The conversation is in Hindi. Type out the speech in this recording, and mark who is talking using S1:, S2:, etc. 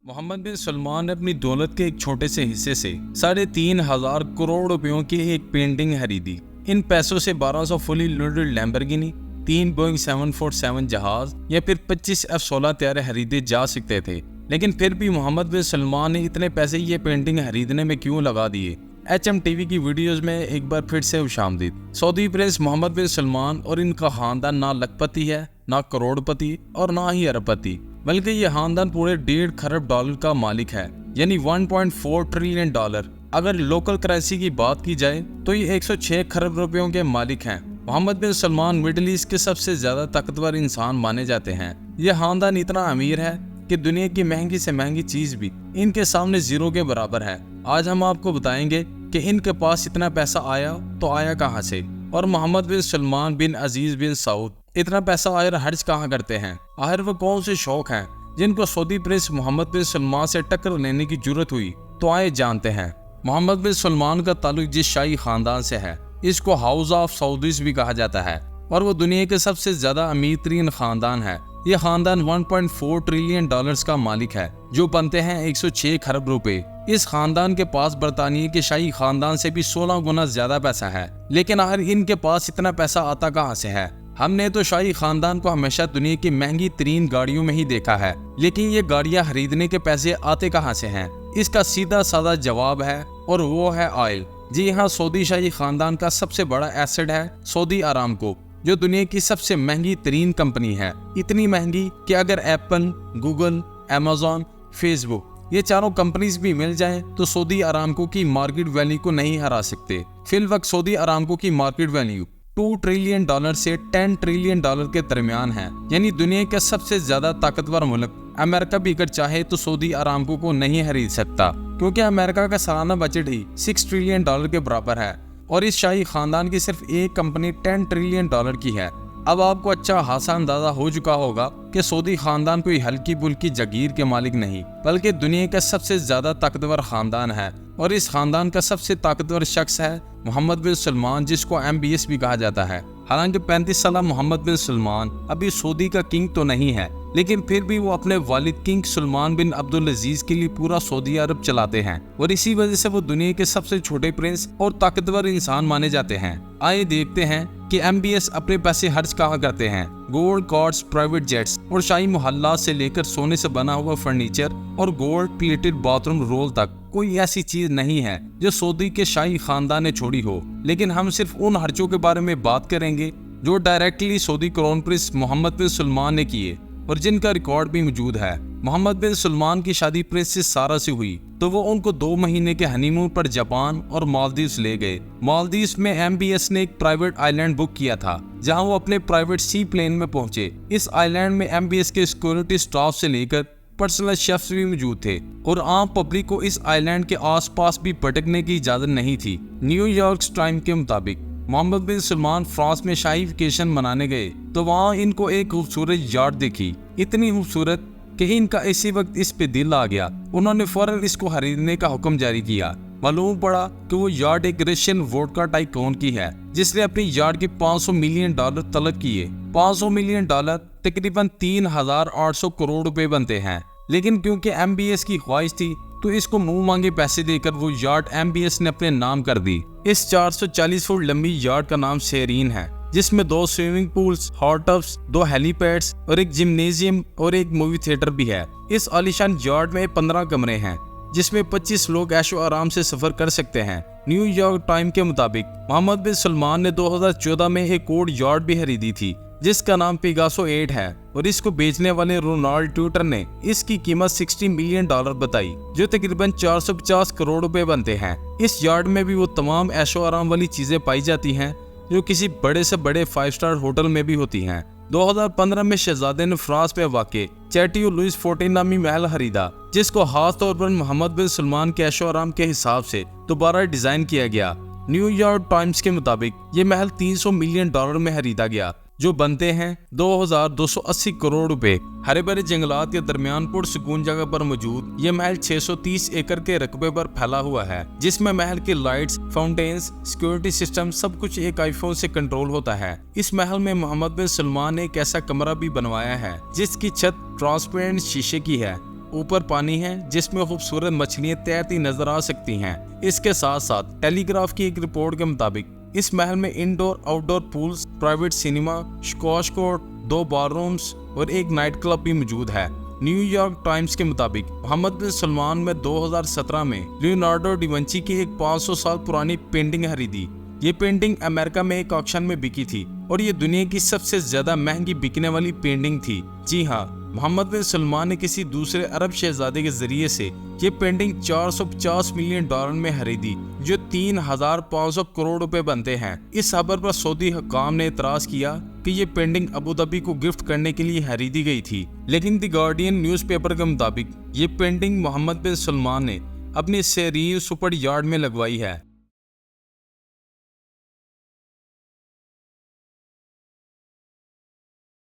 S1: मोहम्मद बिन सलमान ने अपनी दौलत के एक छोटे से हिस्से से 3,500 करोड़ रुपयों की एक पेंटिंग खरीदी। इन पैसों से 1200 फुली लोडेड लैम्बोर्गिनी, 3 बोइंग 747 जहाज या फिर 25 F-16 तैयारे खरीदे जा सकते थे। लेकिन फिर भी मोहम्मद बिन सलमान ने इतने पैसे ये पेंटिंग खरीदने में क्यों लगा दिए? HMTV की वीडियोस में एक बार फिर से खुशामदीद। Saudi Prince Mohammed bin Salman और इनका खानदान ना लखपति है, ना करोड़पति और ना ही अरबपति, बल्कि ये खानदान पूरे 1.5 खरब डॉलर का मालिक है, यानी 1.4 ट्रिलियन डॉलर। अगर लोकल करेंसी की बात की जाए तो ये 106 खरब रुपयों के मालिक हैं। Mohammad bin Salman middle east के सबसे ज्यादा ताकतवर इंसान माने जाते हैं। यह खानदान इतना अमीर है कि दुनिया की महंगी से महंगी चीज भी इनके सामने जीरो के बराबर है। आज हम आपको बताएंगे कि इनके पास इतना पैसा आया तो आया कहां से, और मोहम्मद बिन सलमान बिन अजीज बिन सऊद इतना पैसा आयर हर्ज कहां करते हैं। आखिर वो कौन से शौक हैं जिनको Saudi Prince Mohammed bin Salman से टक्कर लेने की जरूरत हुई, तो आए जानते हैं। मोहम्मद बिन सलमान का ताल्लुक जिस शाही खानदान से है, इसको हाउस ऑफ सऊदीज भी कहा जाता है, और वो दुनिया के सबसे ज्यादा अमीर तरीन खानदान है। ये खानदान 1.4 ट्रिलियन डॉलर्स का मालिक है, जो बनते हैं 106 खरब रुपए। इस खानदान के पास बरतानिया के शाही खानदान से भी 16 गुना ज्यादा पैसा है। लेकिन आखिर इनके पास इतना पैसा आता कहां से है? हमने तो शाही खानदान को हमेशा दुनिया की महंगी तरीन गाड़ियों में ही देखा है, लेकिन ये गाड़ियां खरीदने के पैसे आते कहां से हैं? इसका सीधा साधा जवाब है, और वो है ऑयल। जी हाँ, सऊदी शाही खानदान का सबसे बड़ा एसेट है सऊदी अरामको, जो दुनिया की सबसे महंगी तरीन कंपनी है। इतनी महंगी कि अगर एप्पल, गूगल, अमेज़न, फेसबुक ये चारों कंपनीज भी मिल जाएं तो सऊदी अरामको की मार्केट वैल्यू को नहीं हरा सकते। फिल वक्त सऊदी अरामको की मार्केट वैल्यू 2 ट्रिलियन डॉलर से 10 ट्रिलियन डॉलर के दरमियान है, यानी दुनिया का सबसे ज्यादा ताकतवर मुल्क अमेरिका भी अगर चाहे तो सऊदी अरामको को नहीं खरीद सकता, क्योंकि अमेरिका का सालाना बजट ही 6 ट्रिलियन डॉलर के बराबर है, और इस शाही खानदान की सिर्फ एक कंपनी 10 ट्रिलियन डॉलर की है। अब आपको अच्छा खासा अंदाजा हो चुका होगा कि सऊदी खानदान कोई हल्की बुल्की जागीर के मालिक नहीं, बल्कि दुनिया का सबसे ज्यादा ताकतवर खानदान है, और इस खानदान का सबसे ताकतवर शख्स है मोहम्मद बिन सलमान, जिसको MBS भी कहा जाता है। हालांकि 35 साल मोहम्मद बिन सलमान अभी सऊदी का किंग तो नहीं है, लेकिन फिर भी वो अपने वालिद किंग सलमान बिन अब्दुल अजीज के लिए पूरा सऊदी अरब चलाते हैं, और इसी वजह से वो दुनिया के सबसे छोटे प्रिंस और ताकतवर इंसान माने जाते हैं। आइए देखते हैं कि MBS अपने पैसे खर्च कहाँ करते हैं। गोल्ड कार्ड्स, प्राइवेट जेट्स और शाही मोहल्ला से लेकर सोने से बना हुआ फर्नीचर और गोल्ड प्लेटेड बाथरूम रोल तक कोई ऐसी चीज नहीं है जो सऊदी के शाही खानदान ने छोड़ी हो। लेकिन हम सिर्फ उन खर्चों के बारे में बात करेंगे जो directly Saudi crown prince Mohammed bin Salman ने किए, और जिनका रिकॉर्ड भी मौजूद है। मोहम्मद बिन सलमान की शादी प्रिंसेस सारा से हुई तो वो उनको 2 महीने के हनीमून पर जापान और मालदीव्स ले गए। मालदीव्स में MBS ने एक प्राइवेट आइलैंड बुक किया था, जहां वो अपने प्राइवेट सी प्लेन में पहुंचे। इस आइलैंड में MBS के सिक्योरिटी स्टाफ से लेकर पर्सनल शेफ्स भी मौजूद थे, और आम पब्लिक को इस आइलैंड के आसपास भी भटकने की इजाजत नहीं थी। न्यूयॉर्क टाइम के मुताबिक मोहम्मद बिन सलमान फ्रांस में शाही वेकेशन मनाने गए तो वहाँ इनको एक खूबसूरत यार्ड दिखी, इतनी खूबसूरत कि इनका इसी वक्त इस पे दिल आ गया। उन्होंने फौरन इसको खरीदने का हुक्म जारी किया। मालूम पड़ा कि वो यार्ड एक रशियन वोडका टाइकून की है, जिसने अपनी यार्ड के 500 मिलियन डॉलर तलब किए। 500 मिलियन डॉलर तकरीबन 3,800 करोड़ रुपए बनते हैं। लेकिन क्योंकि MBS की ख्वाहिश थी तो इसको मुंह मांगे पैसे देकर वो यार्ड MBS ने अपने नाम कर दी। इस 440 फुट लंबी यार्ड का नाम शेरीन है, जिसमें 2 swimming pools, hot tubs, 2 helipads और एक जिम्नेजियम और एक मूवी थिएटर भी है। इस आलीशान यार्ड में 15 कमरे हैं, जिसमें 25 लोग ऐशो आराम से सफर कर सकते हैं। न्यूयॉर्क टाइम के मुताबिक मोहम्मद बिन सलमान ने 2014 में एक और यार्ड भी खरीदी थी, जिसका नाम पिगासो 8 है, और इसको बेचने वाले रोनाल्ड ट्यूटर ने इसकी कीमत 60 मिलियन डॉलर बताई, जो तकरीबन 450 करोड़ रुपए बनते हैं। इस यार्ड में भी वो तमाम ऐशो आराम वाली चीजें पाई जाती हैं जो किसी बड़े से बड़े 5 स्टार होटल में भी होती हैं। 2015 में शहजादे ने फ्रांस में वाक़े चैटियो लुइस 14 नामी महल खरीदा, जिसको खास तौर पर मोहम्मद बिन सलमान के ऐशो आराम के हिसाब से दोबारा डिजाइन किया गया। न्यूयॉर्क टाइम्स के मुताबिक ये महल 300 मिलियन डॉलर में खरीदा गया, जो बनते हैं 2,280 करोड़ रुपए। हरे भरे जंगलात के दरमियान पुरसुकून जगह पर मौजूद ये महल 630 एकड़ के रकबे पर फैला हुआ है, जिसमें महल के लाइट्स, फाउंटेन्स, सिक्योरिटी सिस्टम सब कुछ एक आईफोन से कंट्रोल होता है। इस महल में मोहम्मद बिन सलमान ने एक ऐसा कमरा भी बनवाया है जिसकी छत ट्रांसपेरेंट शीशे की है, ऊपर पानी है जिसमें खूबसूरत मछलियां तैरती नजर आ सकती हैं। इसके साथ साथ टेलीग्राफ की एक रिपोर्ट के मुताबिक इस महल में indoor outdoor pools, private cinema, squash court, 2 बार रूम्स और एक नाइट क्लब भी मौजूद है। न्यूयॉर्क टाइम्स के मुताबिक मोहम्मद बिन सलमान में 2017 में लियोनार्डो डिविंची की एक 500 साल पुरानी पेंटिंग खरीदी। ये पेंटिंग अमेरिका में एक ऑक्शन में बिकी थी और ये दुनिया की सबसे ज्यादा महंगी बिकने वाली पेंटिंग थी। जी हाँ, मोहम्मद बिन सलमान ने किसी दूसरे अरब शहजादे के जरिए से ये पेंटिंग 450 मिलियन डॉलर में खरीदी, जो 3,500 करोड़ रुपए बनते हैं। इस खबर पर सऊदी हुक्काम ने इतराज किया कि ये पेंटिंग अबू धाबी को गिफ्ट करने के लिए खरीदी गई थी, लेकिन द गार्डियन न्यूज़पेपर के मुताबिक ये पेंटिंग मोहम्मद बिन सलमान ने अपनी सेरीन सुपर यार्ड में लगवाई है।